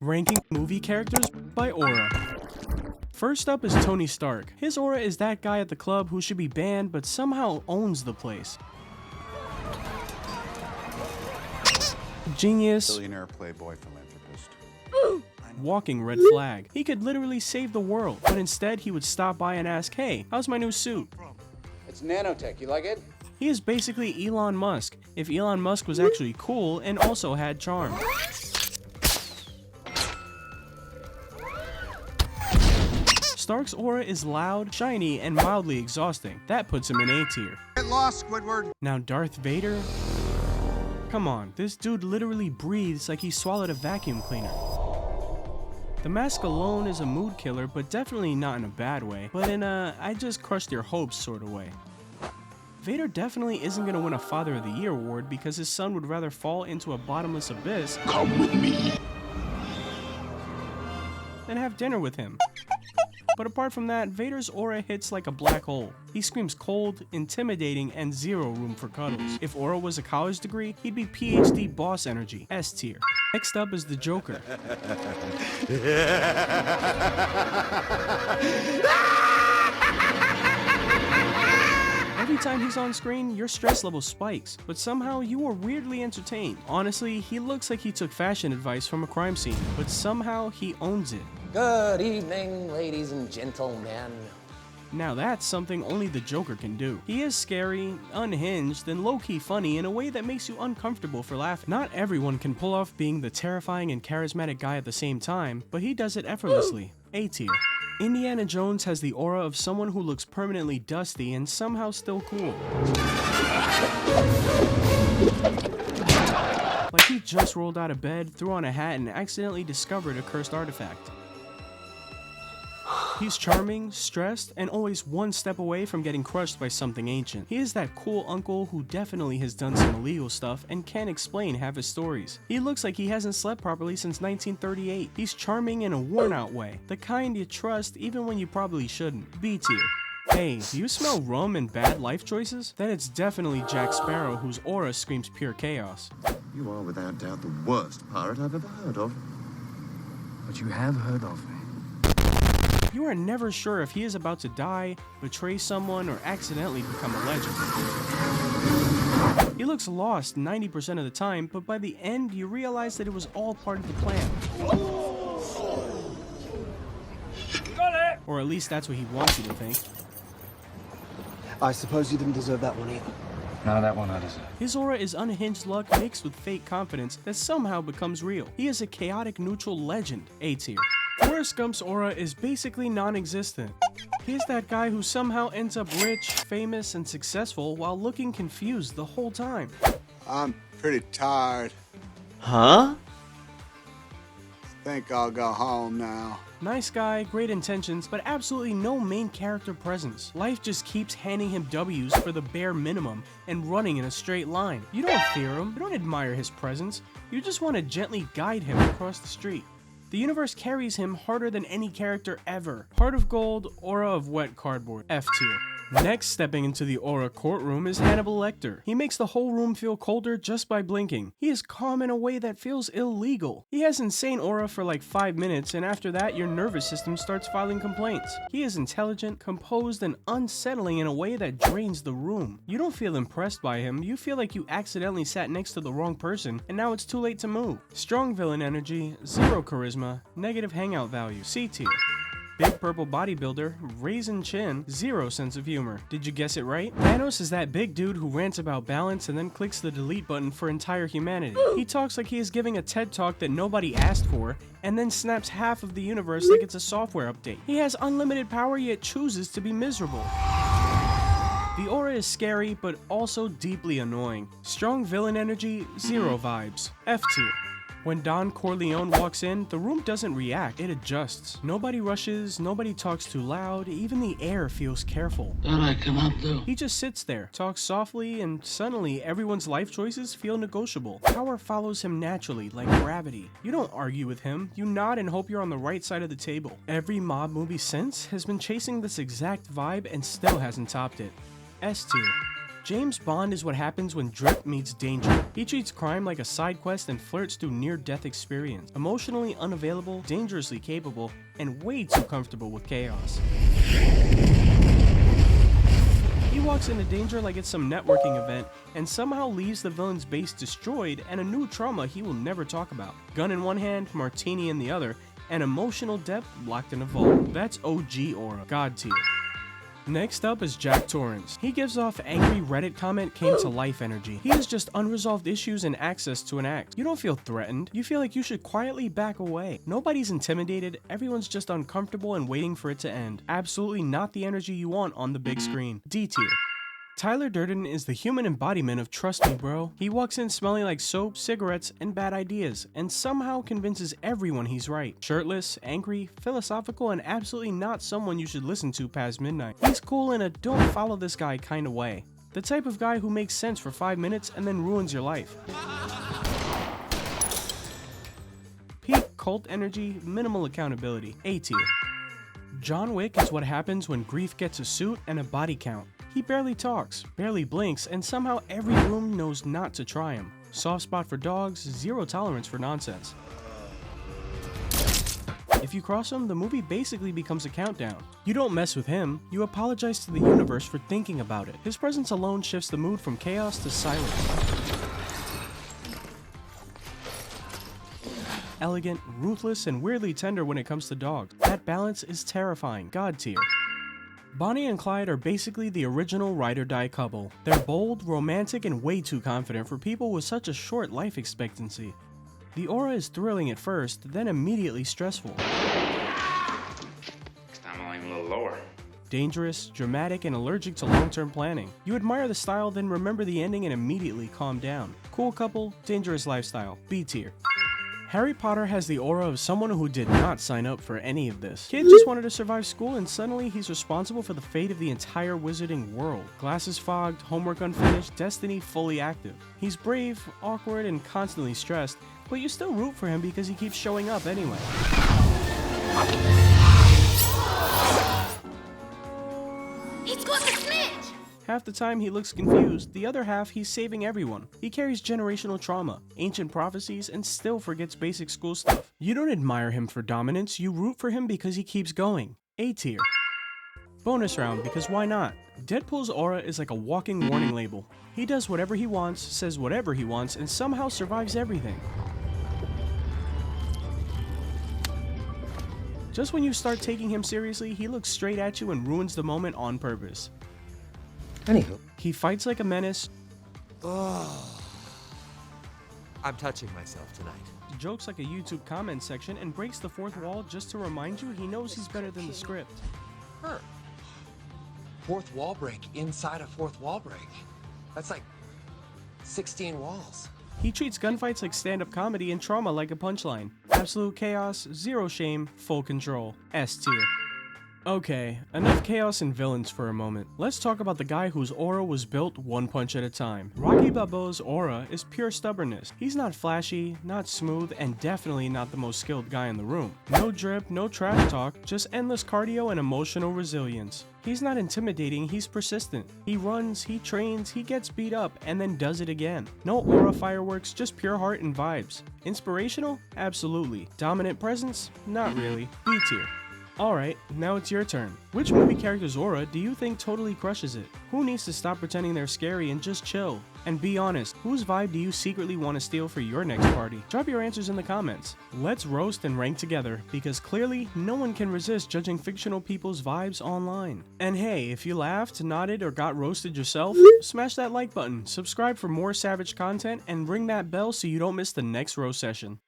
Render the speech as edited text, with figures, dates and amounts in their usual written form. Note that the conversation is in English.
Ranking movie characters by aura. First up is Tony Stark. His aura is that guy at the club who should be banned but somehow owns the place. Genius. Billionaire playboy philanthropist. Walking red flag. He could literally save the world, but instead he would stop by and ask, "Hey, how's my new suit?" It's nanotech, you like it? He is basically Elon Musk, if Elon Musk was actually cool and also had charm. Stark's aura is loud, shiny, and mildly exhausting. That puts him in A tier. Get lost, Squidward. Now Darth Vader? Come on, this dude literally breathes like he swallowed a vacuum cleaner. The mask alone is a mood killer, but definitely not in a bad way, but in a I just crushed your hopes sort of way. Vader definitely isn't gonna win a Father of the Year award because his son would rather fall into a bottomless abyss Come with me. than have dinner with him. But apart from that, Vader's aura hits like a black hole. He screams cold, intimidating, and zero room for cuddles. If aura was a college degree, he'd be PhD boss energy, S tier. Next up is the Joker. Every time he's on screen, your stress level spikes, but somehow you are weirdly entertained. Honestly, he looks like he took fashion advice from a crime scene, but somehow he owns it. Good evening, ladies and gentlemen. Now that's something only the Joker can do. He is scary, unhinged, and low-key funny in a way that makes you uncomfortable for laughing. Not everyone can pull off being the terrifying and charismatic guy at the same time, but he does it effortlessly. A tier. Indiana Jones has the aura of someone who looks permanently dusty and somehow still cool. Like he just rolled out of bed, threw on a hat, and accidentally discovered a cursed artifact. He's charming, stressed, and always one step away from getting crushed by something ancient. He is that cool uncle who definitely has done some illegal stuff and can't explain half his stories. He looks like he hasn't slept properly since 1938. He's charming in a worn-out way, the kind you trust even when you probably shouldn't. B tier. Hey, do you smell rum and bad life choices? Then it's definitely Jack Sparrow, whose aura screams pure chaos. You are without doubt the worst pirate I've ever heard of. But you have heard of me. You are never sure if he is about to die, betray someone, or accidentally become a legend. He looks lost 90% of the time, but by the end you realize that it was all part of the plan. Got it! Or at least that's what he wants you to think. I suppose you didn't deserve that one either. No, that one I deserve. His aura is unhinged luck mixed with fake confidence that somehow becomes real. He is a chaotic neutral legend, A tier. Forrest Gump's aura is basically non-existent. He is that guy who somehow ends up rich, famous, and successful while looking confused the whole time. I'm pretty tired. Huh? Think I'll go home now. Nice guy, great intentions, but absolutely no main character presence. Life just keeps handing him W's for the bare minimum and running in a straight line. You don't fear him, you don't admire his presence, you just want to gently guide him across the street. The universe carries him harder than any character ever. Heart of gold, aura of wet cardboard, F tier. Next, stepping into the aura courtroom is Hannibal Lecter. He makes the whole room feel colder just by blinking. He is calm in a way that feels illegal. He has insane aura for like 5 minutes, and after that, your nervous system starts filing complaints. He is intelligent, composed, and unsettling in a way that drains the room. You don't feel impressed by him, you feel like you accidentally sat next to the wrong person, and now it's too late to move. Strong villain energy, zero charisma, negative hangout value, C tier. Big purple bodybuilder, raisin chin, zero sense of humor. Did you guess it right? Thanos is that big dude who rants about balance and then clicks the delete button for entire humanity. He talks like he is giving a TED talk that nobody asked for, and then snaps half of the universe like it's a software update. He has unlimited power yet chooses to be miserable. The aura is scary, but also deeply annoying. Strong villain energy, zero vibes, F tier. When Don Corleone walks in, the room doesn't react, it adjusts. Nobody rushes, nobody talks too loud, even the air feels careful. Thought I'd come up though. He just sits there, talks softly, and suddenly everyone's life choices feel negotiable. Power follows him naturally, like gravity. You don't argue with him, you nod and hope you're on the right side of the table. Every mob movie since has been chasing this exact vibe and still hasn't topped it. S tier. James Bond is what happens when drip meets danger. He treats crime like a side quest and flirts through near-death experience. Emotionally unavailable, dangerously capable, and way too comfortable with chaos. He walks into danger like it's some networking event and somehow leaves the villain's base destroyed and a new trauma he will never talk about. Gun in one hand, martini in the other, and emotional depth locked in a vault. That's OG aura, god tier. Next up is Jack Torrance. He gives off angry Reddit comment came to life energy. He has just unresolved issues and access to an axe. You don't feel threatened. You feel like you should quietly back away. Nobody's intimidated. Everyone's just uncomfortable and waiting for it to end. Absolutely not the energy you want on the big screen. D tier. Tyler Durden is the human embodiment of trust me bro. He walks in smelling like soap, cigarettes, and bad ideas, and somehow convinces everyone he's right. Shirtless, angry, philosophical, and absolutely not someone you should listen to past midnight. He's cool in a don't follow this guy kind of way. The type of guy who makes sense for 5 minutes and then ruins your life. Peak cult energy, minimal accountability. A tier. John Wick is what happens when grief gets a suit and a body count. He barely talks, barely blinks, and somehow every room knows not to try him. Soft spot for dogs, zero tolerance for nonsense. If you cross him, the movie basically becomes a countdown. You don't mess with him, you apologize to the universe for thinking about it. His presence alone shifts the mood from chaos to silence. Elegant, ruthless, and weirdly tender when it comes to dogs. That balance is terrifying, god tier. Bonnie and Clyde are basically the original ride or die couple. They're bold, romantic, and way too confident for people with such a short life expectancy. The aura is thrilling at first, then immediately stressful. Next time I'll aim a little lower. Dangerous, dramatic, and allergic to long-term planning. You admire the style, then remember the ending and immediately calm down. Cool couple, dangerous lifestyle. B tier. Harry Potter has the aura of someone who did not sign up for any of this. Kid just wanted to survive school and suddenly he's responsible for the fate of the entire wizarding world. Glasses fogged, homework unfinished, destiny fully active. He's brave, awkward, and constantly stressed, but you still root for him because he keeps showing up anyway. He's got the snitch! Half the time he looks confused, the other half he's saving everyone. He carries generational trauma, ancient prophecies, and still forgets basic school stuff. You don't admire him for dominance, you root for him because he keeps going. A tier. Bonus round, because why not? Deadpool's aura is like a walking warning label. He does whatever he wants, says whatever he wants, and somehow survives everything. Just when you start taking him seriously, he looks straight at you and ruins the moment on purpose. Anywho. He fights like a menace, I'm touching myself tonight. jokes like a YouTube comment section, and breaks the fourth wall just to remind you he knows he's better than the script. Her. Fourth wall break inside a fourth wall break. That's like 16 walls. He treats gunfights like stand-up comedy and trauma like a punchline. Absolute chaos, zero shame, full control. S tier. Okay, enough chaos and villains for a moment. Let's talk about the guy whose aura was built one punch at a time. Rocky Balboa's aura is pure stubbornness. He's not flashy, not smooth, and definitely not the most skilled guy in the room. No drip, no trash talk, just endless cardio and emotional resilience. He's not intimidating, he's persistent. He runs, he trains, he gets beat up, and then does it again. No aura fireworks, just pure heart and vibes. Inspirational? Absolutely. Dominant presence? Not really. B tier. Alright, now it's your turn. Which movie character's aura do you think totally crushes it? Who needs to stop pretending they're scary and just chill? And be honest, whose vibe do you secretly want to steal for your next party? Drop your answers in the comments. Let's roast and rank together, because clearly no one can resist judging fictional people's vibes online. And hey, if you laughed, nodded, or got roasted yourself, smash that like button, subscribe for more savage content, and ring that bell so you don't miss the next roast session.